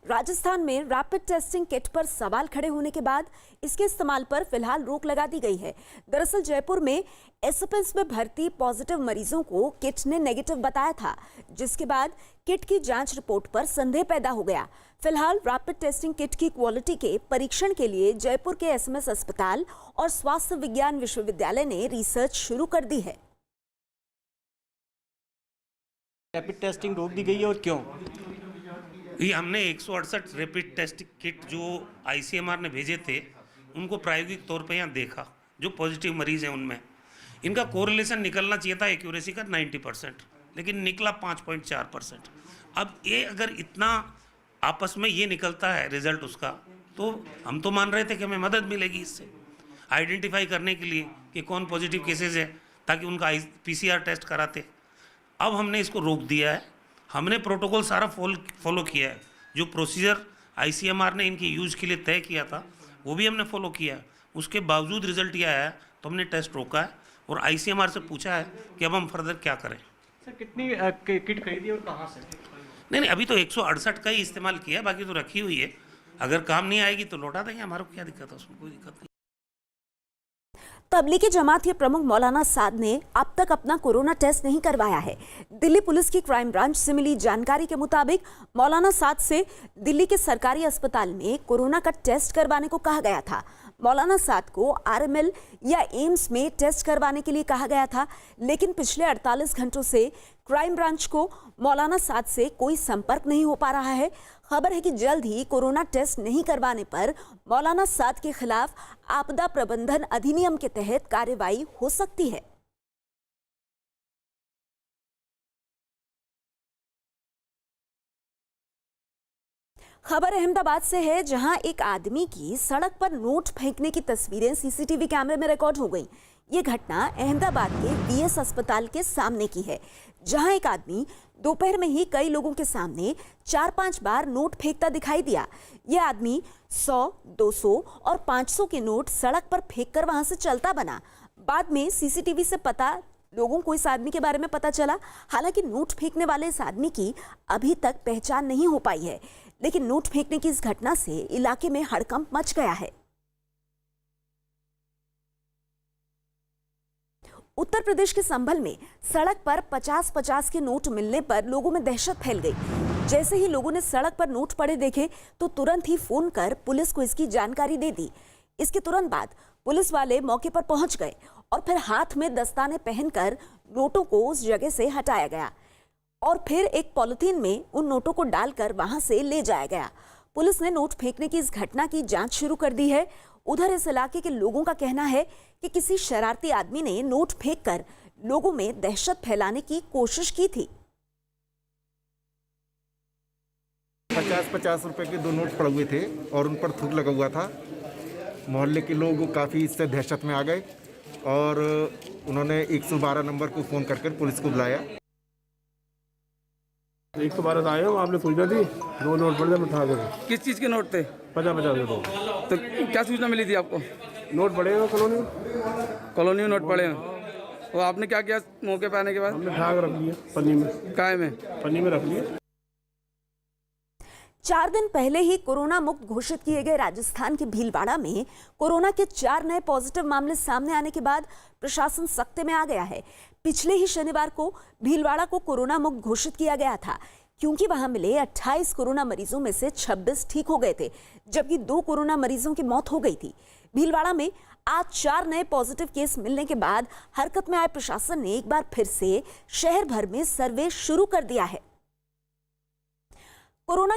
राजस्थान में rapid testing kit पर सवाल खड़े होने के बाद इसके इस्तेमाल पर फिलहाल रोक लगा दी गई है। दरअसल जयपुर में एसएपएस में भर्ती पॉजिटिव मरीजों को किट ने नेगेटिव बताया था, जिसके बाद किट की जांच रिपोर्ट पर संदेह पैदा हो गया। फिलहाल रैपिड टेस्टिंग किट की क्वालिटी के परीक्षण के लिए जयपुर के एसएमएस अस्पताल और स्वास्थ्य विज्ञान विश्वविद्यालय ने रिसर्च शुरू कर दी है। रैपिड टेस्टिंग रोक दी गई है और क्यों? ये हमने 168 रैपिड टेस्ट किट जो आईसीएमआर ने भेजे थे उनको प्रायोगिक तौर पे यहाँ देखा। जो पॉजिटिव मरीज हैं उनमें इनका कोरिलेशन निकलना चाहिए था एक्यूरेसी का 90%, लेकिन निकला 5.4%। अब ये अगर इतना आपस में ये निकलता है रिजल्ट उसका, तो हम तो मान रहे थे कि हमें मदद मिलेगी इससे आइडेंटिफाई करने के लिए कि कौन पॉजिटिव केसेस है, ताकि उनका पीसीआर टेस्ट कराते। अब हमने इसको रोक दिया है। हमने प्रोटोकॉल सारा फॉलो किया है। जो प्रोसीजर आईसीएमआर ने इनकी यूज़ के लिए तय किया था वो भी हमने फॉलो किया है। उसके बावजूद रिजल्ट ये आया है तो हमने टेस्ट रोका है और आईसीएमआर से पूछा है कि अब हम फर्दर क्या करें। सर कितनी किट खरीदी और कहाँ से? नहीं, अभी तो 168 का ही इस्तेमाल किया है, बाकी तो रखी हुई है। अगर काम नहीं आएगी तो लौटा देंगे, हमारे को क्या दिक्कत है, उसमें कोई दिक्कत नहीं। तबलीगी जमात के प्रमुख मौलाना साद ने अब तक अपना कोरोना टेस्ट नहीं करवाया है। दिल्ली पुलिस की क्राइम ब्रांच से मिली जानकारी के मुताबिक मौलाना साद से दिल्ली के सरकारी अस्पताल में कोरोना का टेस्ट करवाने को कहा गया था। मौलाना साद को आरएमएल या एम्स में टेस्ट करवाने के लिए कहा गया था, लेकिन पिछले 48 घंटों से क्राइम ब्रांच को मौलाना साद से कोई संपर्क नहीं हो पा रहा है। खबर है कि जल्द ही कोरोना टेस्ट नहीं करवाने पर मौलाना साद के खिलाफ आपदा प्रबंधन अधिनियम के तहत कार्रवाई हो सकती है। खबर अहमदाबाद से है, जहां एक आदमी की सड़क पर नोट फेंकने की तस्वीरें सीसीटीवी कैमरे में रिकॉर्ड हो गई। ये घटना अहमदाबाद के वीएस अस्पताल के सामने की है, जहां एक आदमी दोपहर में ही कई लोगों के सामने 4-5 बार नोट फेंकता दिखाई दिया। यह आदमी 100, 200 और 500 के नोट सड़क पर फेंककर वहां से चलता बना। बाद में सीसीटीवी से लोगों को इस आदमी के बारे में पता चला। हालांकि नोट फेंकने वाले इस आदमी की अभी तक पहचान नहीं हो पाई है, लेकिन नोट फेंकने की इस घटना से इलाके में हड़कंप मच गया है। उत्तर प्रदेश के संभल में सड़क पर 50-50 के नोट मिलने पर लोगों में दहशत फैल गई। जैसे ही लोगों ने सड़क पर नोट पड़े देखे तो तुरंत ही फोन कर पुलिस को इसकी जानकारी दे दी। इसके तुरंत बाद पुलिस वाले मौके पर पहुंच गए और फिर हाथ में दस्ताने पहनकर नोटों को उस जगह से हटाया गया और फिर एक पॉलिथीन में उन नोटों को डालकर वहां से ले जाया गया। पुलिस ने नोट फेंकने की इस घटना की जांच शुरू कर दी है। उधर इस इलाके के लोगों का कहना है कि किसी शरारती आदमी ने नोट फेंककर लोगों में दहशत फैलाने की कोशिश की थी। 50-50 रुपए के 2 नोट पड़े हुए थे और उन पर थूक लगा हुआ था। मोहल्ले के लोग काफ़ी इससे दहशत में आ गए और उन्होंने 112 नंबर को फ़ोन कर पुलिस को बुलाया। 112 आए हो, आपने पूछा थी 2 नोट पड़े थे, उठा दे। किस चीज़ के नोट थे? 50-50 तो क्या सूचना मिली थी आपको? नोट पड़े हो कॉलोनी में नोट पड़े हैं। तो आपने क्या किया मौके पे आने के बाद? हमने ठाक रख लिया पन्नी में। काय में? पन्नी में रख लिया। 4 दिन पहले ही कोरोना मुक्त घोषित किए गए राजस्थान के भीलवाड़ा में कोरोना के 4 नए पॉजिटिव मामले सामने आने के बाद प्रशासन सख्ते में आ गया है। पिछले ही शनिवार को भीलवाड़ा को कोरोना मुक्त घोषित किया गया था, क्योंकि वहां मिले 28 कोरोना मरीजों में से 26 ठीक हो गए थे, जबकि 2 कोरोना मरीजों की मौत हो गई थी। भीलवाड़ा में आज 4 नए पॉजिटिव केस मिलने के बाद हरकत में आए प्रशासन ने एक बार फिर से शहर भर में सर्वे शुरू कर दिया है। कोरोना